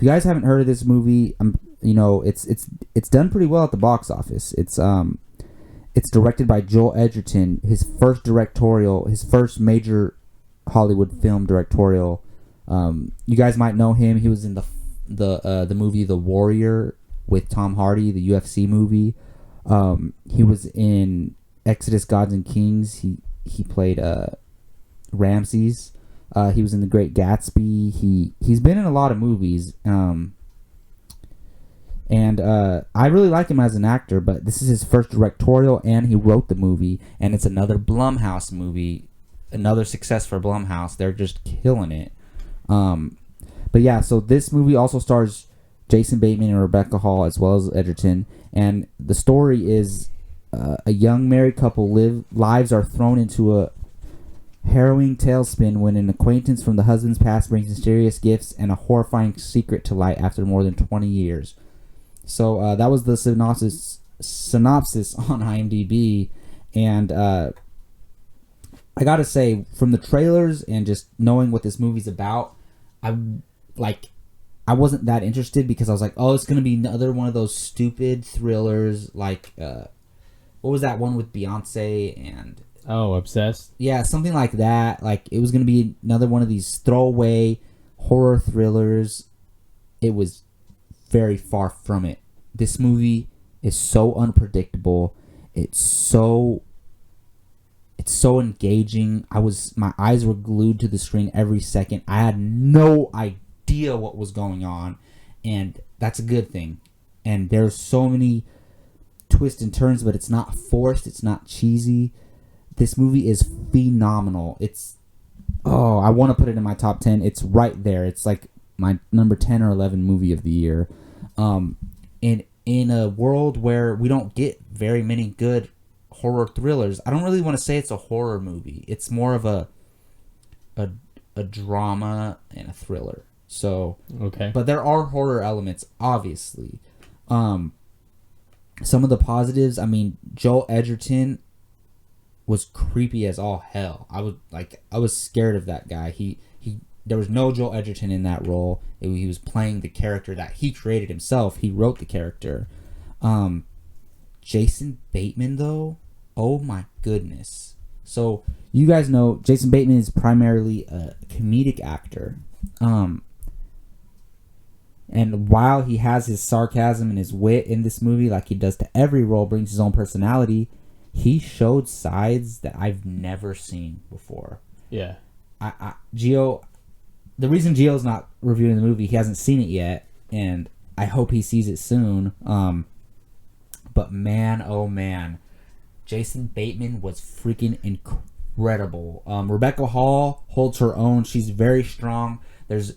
you guys haven't heard of this movie, it's done pretty well at the box office. It's directed by Joel Edgerton, his first major Hollywood film directorial. You guys might know him. He was in the movie The Warrior with Tom Hardy, the UFC movie. He was in Exodus: Gods and Kings. He played Ramses. He was in The Great Gatsby. He's been in a lot of movies. And I really like him as an actor, but this is his first directorial, and he wrote the movie, and it's another Blumhouse movie, another success for Blumhouse. They're just killing it. But yeah, so this movie also stars Jason Bateman and Rebecca Hall, as well as Edgerton, and the story is a young married couple lives are thrown into a harrowing tailspin when an acquaintance from the husband's past brings mysterious gifts and a horrifying secret to light after more than 20 years. So that was the synopsis on IMDb, and I gotta say, from the trailers and just knowing what this movie's about, I wasn't that interested because I was like, oh, it's gonna be another one of those stupid thrillers like what was that one with Beyonce and Obsessed? Yeah, something like that. Like it was gonna be another one of these throwaway horror thrillers. It was very far from it. This movie is so unpredictable. It's so engaging. My eyes were glued to the screen every second. I had no idea what was going on, and that's a good thing. And there's so many twists and turns, but it's not forced. It's not cheesy. This movie is phenomenal. I want to put it in my top 10. It's right there. It's like my number 10 or 11 movie of the year. And in a world where we don't get very many good horror thrillers, I don't really want to say it's a horror movie. It's more of a drama and a thriller. So, okay. But there are horror elements, obviously. Some of the positives, Joel Edgerton was creepy as all hell. I was scared of that guy. There was no Joel Edgerton in that role. He was playing the character that he created himself. He wrote the character. Jason Bateman, though, oh my goodness. So you guys know Jason Bateman is primarily a comedic actor. And while he has his sarcasm and his wit in this movie, like he does to every role, brings his own personality, he showed sides that I've never seen before. Yeah. The reason Gio's not reviewing the movie, he hasn't seen it yet, and I hope he sees it soon. But man, oh man, Jason Bateman was freaking incredible. Rebecca Hall holds her own. She's very strong. There's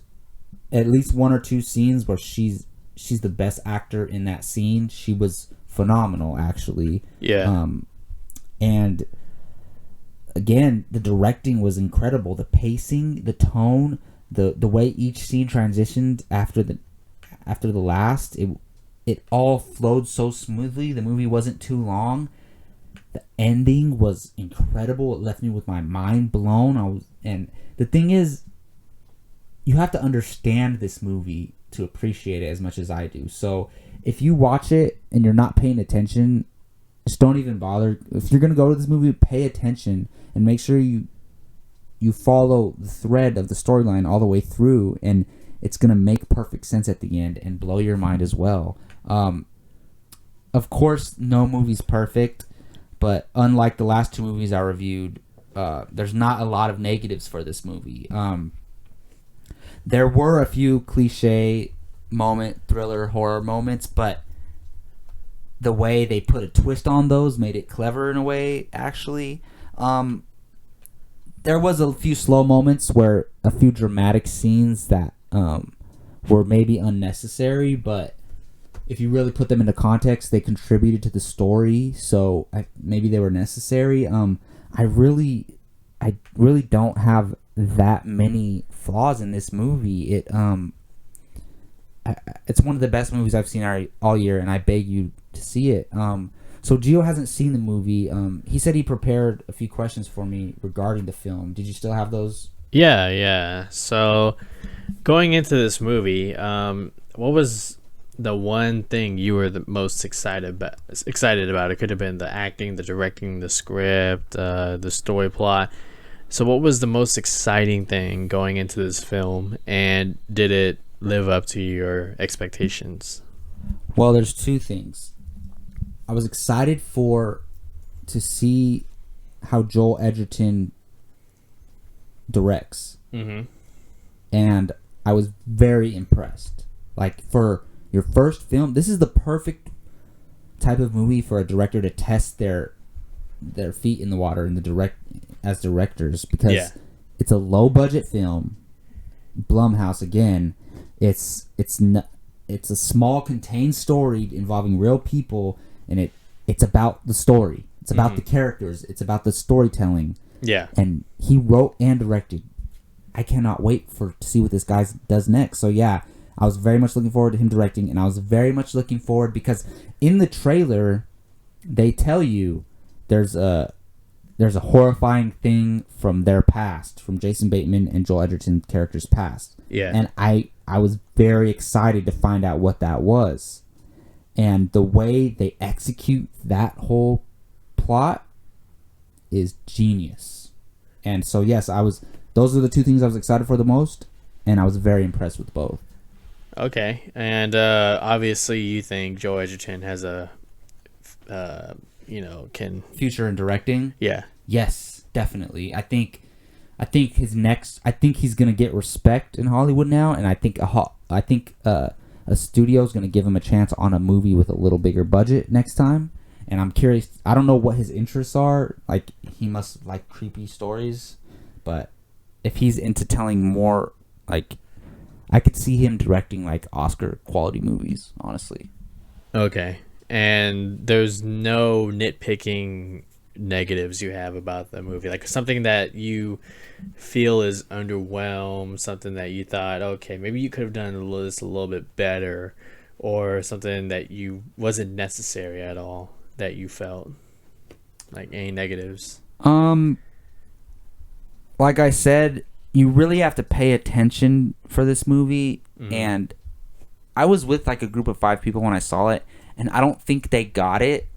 at least one or two scenes where she's the best actor in that scene. She was phenomenal, actually. Yeah. And again, the directing was incredible. The pacing, the tone, the way each scene transitioned after the last, it all flowed so smoothly. The movie wasn't too long. The ending was incredible. It left me with my mind blown. And the thing is, you have to understand this movie to appreciate it as much as I do. So if you watch it and you're not paying attention, just don't even bother. If you're going to go to this movie, pay attention and make sure you follow the thread of the storyline all the way through, and it's going to make perfect sense at the end and blow your mind as well. Of course, no movie's perfect, but unlike the last two movies I reviewed, there's not a lot of negatives for this movie. There were a few cliche thriller horror moments, but the way they put a twist on those made it clever in a way, actually. There was a few slow moments where a few dramatic scenes that were maybe unnecessary, but if you really put them into context, they contributed to the story, so maybe they were necessary. I really don't have that many flaws in this movie. It's one of the best movies I've seen all year, and I beg you to see it. So Gio hasn't seen the movie. He said he prepared a few questions for me regarding the film. Did you still have those? Yeah. So Going into this movie, what was the one thing you were the most excited about? Excited about? It could have been the acting, the directing, the script, the story plot. So, what was the most exciting thing going into this film, and did it live up to your expectations? Well, there's two things. I was excited to see how Joel Edgerton directs, and I was very impressed. Like, for your first film, this is the perfect type of movie for a director to test their feet in the water in the as directors, because it's a low budget film. Blumhouse again. It's a small contained story involving real people, and it's about the story. It's about the characters. It's about the storytelling. Yeah. And he wrote and directed. I cannot wait to see what this guy does next. So yeah, I was very much looking forward to him directing, and I was very much looking forward because in the trailer they tell you there's a horrifying thing from their past, from Jason Bateman and Joel Edgerton characters' past. Yeah. And I was very excited to find out what that was. And the way they execute that whole plot is genius. And so yes, those are the two things I was excited for the most, and I was very impressed with both. Okay. And obviously you think Joel Edgerton has a can Future in directing? Yeah. Yes, definitely. I think he's gonna get respect in Hollywood now, and I think a studio is gonna give him a chance on a movie with a little bigger budget next time. And I'm curious. I don't know what his interests are. Like, he must like creepy stories, but if he's into telling more, like, I could see him directing like Oscar quality movies. Honestly. Okay. And there's no nitpicking negatives you have about the movie, like something that you feel is underwhelmed, something that you thought, okay, maybe you could have done this a little bit better, or something that you wasn't necessary at all that you felt like any negatives. Like I said, you really have to pay attention for this movie, and I was with like a group of 5 people when I saw it, and I don't think they got it.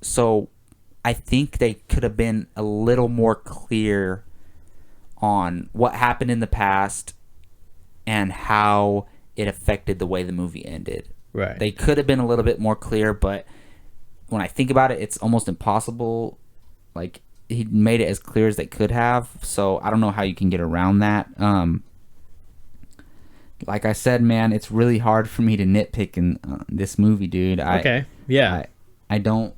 So I think they could have been a little more clear on what happened in the past and how it affected the way the movie ended. Right. They could have been a little bit more clear, but when I think about it, it's almost impossible. Like, he made it as clear as they could have, so I don't know how you can get around that. Like I said, man, it's really hard for me to nitpick in this movie, dude. Okay. Yeah. I don't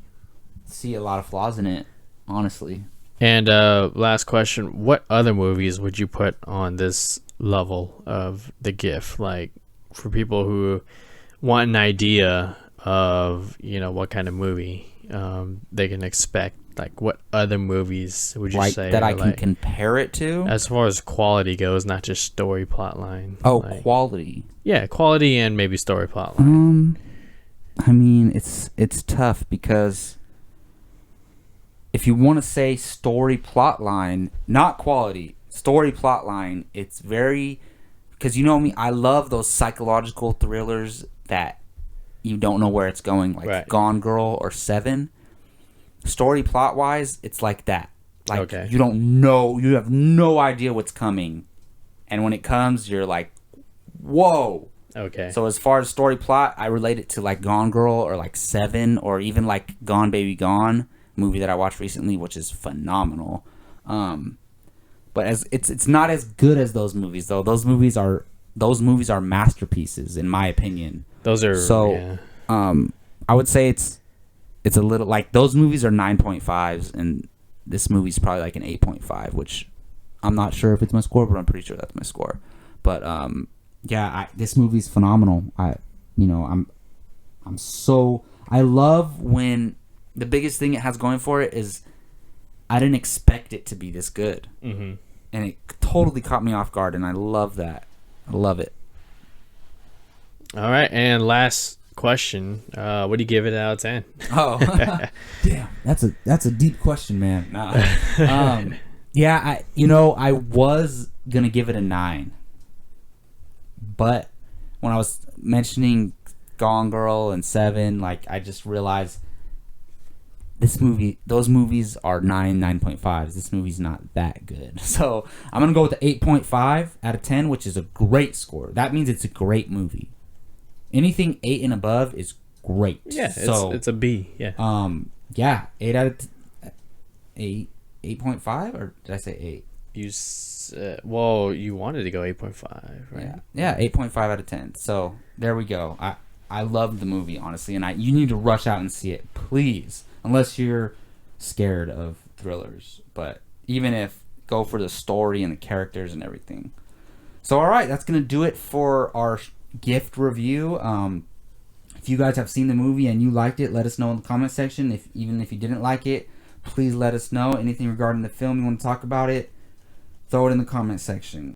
see a lot of flaws in it, honestly. And last question, what other movies would you put on this level of The Gift? Like, for people who want an idea of, what kind of movie they can expect, like, what other movies would you say that I can compare it to? As far as quality goes, not just story plot line. Oh, quality. Yeah, quality and maybe story plot line. I mean, it's tough because if you want to say story plot line, not quality, story plot line, it's very, because you know me, I love those psychological thrillers that you don't know where it's going, like Gone Girl or Seven. Story plot wise, it's like that. Like, you don't know, you have no idea what's coming, and when it comes, you're like, whoa. Okay. So as far as story plot, I relate it to like Gone Girl or like Seven, or even like Gone Baby Gone, movie that I watched recently, which is phenomenal. But as it's not as good as those movies, though. Those movies are masterpieces, in my opinion. Those are so. I would say it's a little like those movies are 9.5s, and this movie's probably like an 8.5, which I'm not sure if it's my score, but I'm pretty sure that's my score. But this movie's phenomenal. I love when the biggest thing it has going for it is I didn't expect it to be this good, and it totally caught me off guard, and I love that. I love it. All right, and last question, what do you give it out of 10? Oh, damn, that's a deep question, man. I was gonna give it a 9. But when I was mentioning Gone Girl and Seven, like, I just realized those movies are 9.5s. This movie's not that good. So I'm gonna go with the 8.5 out of 10, which is a great score. That means it's a great movie. Anything 8 and above is great. Yeah, so it's a B. Yeah. Yeah, 8 out of 8, 8.5, or did I say 8? Well, you wanted to go 8.5, right? Yeah, 8.5 out of 10. So there we go. I loved the movie, honestly, and you need to rush out and see it, please. Unless you're scared of thrillers, but even if, go for the story and the characters and everything. So all right, that's gonna do it for our gift review. If you guys have seen the movie and you liked it, let us know in the comment section. Even if you didn't like it, please let us know. Anything regarding the film you want to talk about it, throw it in the comment section.